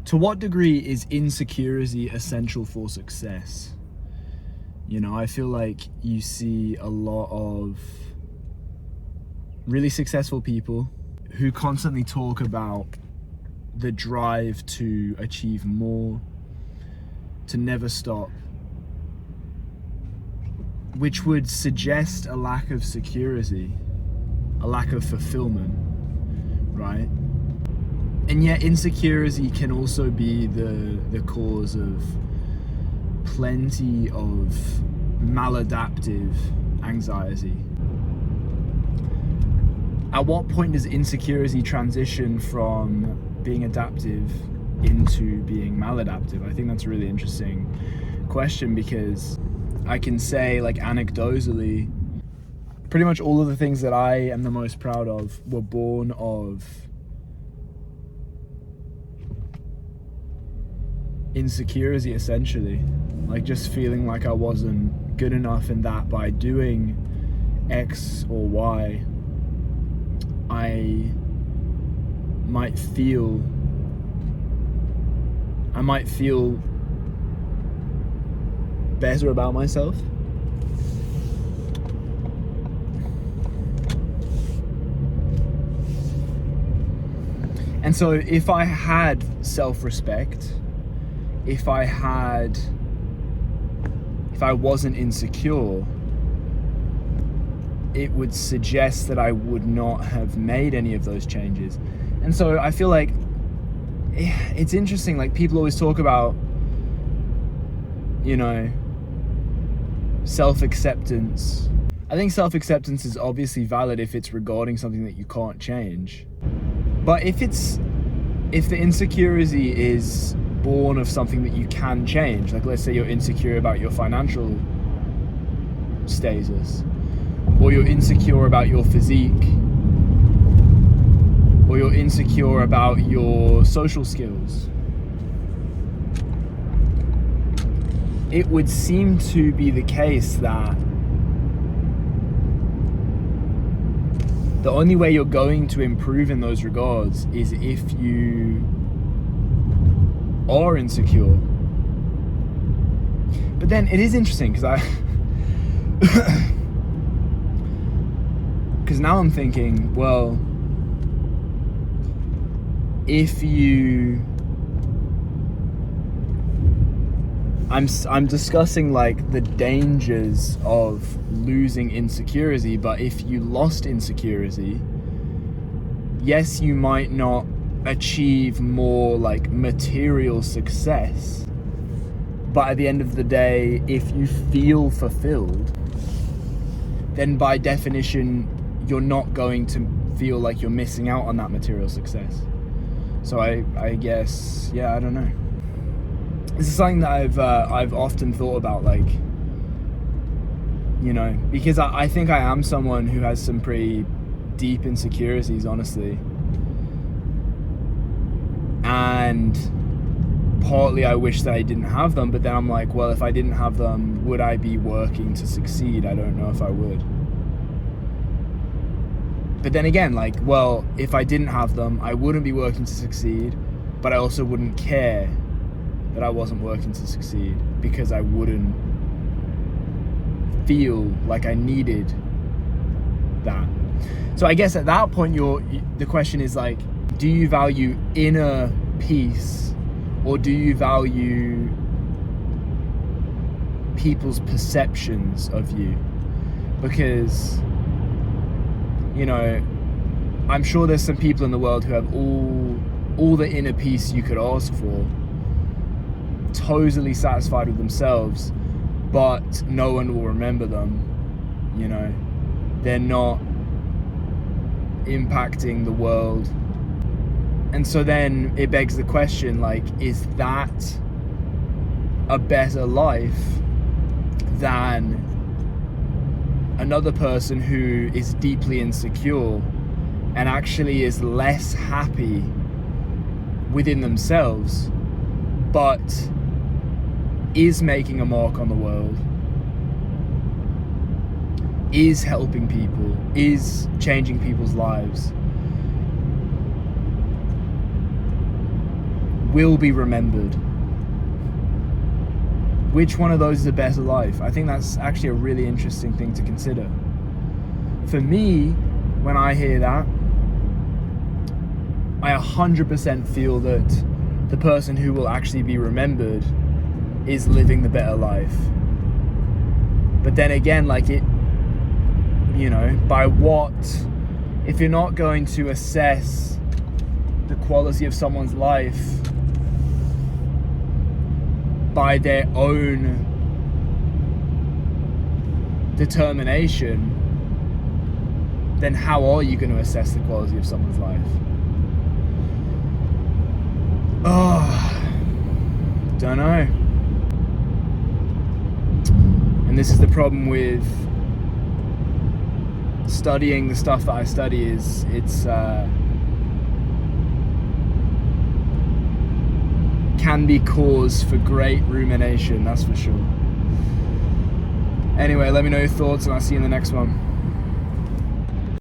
to what degree is insecurity essential for success? You know, I feel like you see a lot of really successful people who constantly talk about the drive to achieve more, to never stop, which would suggest a lack of security, a lack of fulfillment, right? And yet insecurity can also be the cause of plenty of maladaptive anxiety. At what point does insecurity transition from being adaptive into being maladaptive? I think that's a really interesting question, because I can say, like, anecdotally, pretty much all of the things that I am the most proud of were born of insecurity, essentially. Like, just feeling like I wasn't good enough, and that by doing X or Y, I might feel better about myself. And so if I had self-respect, if I wasn't insecure, it would suggest that I would not have made any of those changes. And so I feel like it's interesting, like, people always talk about, you know, self-acceptance. I think self-acceptance is obviously valid if it's regarding something that you can't change. But if the insecurity is born of something that you can change, like, let's say you're insecure about your financial status, or you're insecure about your physique, or you're insecure about your social skills, it would seem to be the case that the only way you're going to improve in those regards is if you are insecure. But then it is interesting, because because now I'm thinking, well, if you, I'm discussing, like, the dangers of losing insecurity, but if you lost insecurity, yes, you might not achieve more, like, material success, but at the end of the day, if you feel fulfilled, then by definition you're not going to feel like you're missing out on that material success. So I guess, yeah, I don't know. This is something that I've often thought about, like, you know, because I think I am someone who has some pretty deep insecurities, honestly. And partly I wish that I didn't have them, but then I'm like, well, if I didn't have them, would I be working to succeed? I don't know if I would. But then again, like, well, if I didn't have them, I wouldn't be working to succeed, but I also wouldn't care that I wasn't working to succeed, because I wouldn't feel like I needed that. So I guess at that point, the question is, like, do you value inner peace, or do you value people's perceptions of you? Because, you know, I'm sure there's some people in the world who have all the inner peace you could ask for, totally satisfied with themselves, but no one will remember them. You know, they're not impacting the world. And so then it begs the question, like, is that a better life than another person who is deeply insecure and actually is less happy within themselves, but is making a mark on the world, is helping people, is changing people's lives will be remembered. Which one of those is a better life? I think that's actually a really interesting thing to consider. For me, when I hear that, I 100% feel that the person who will actually be remembered is living the better life. But then again, like it, you know, by what, if you're not going to assess the quality of someone's life by their own determination, then how are you going to assess the quality of someone's life? Oh, don't know. And this is the problem with studying the stuff that I study, is it's can be cause for great rumination, that's for sure. Anyway, let me know your thoughts and I'll see you in the next one.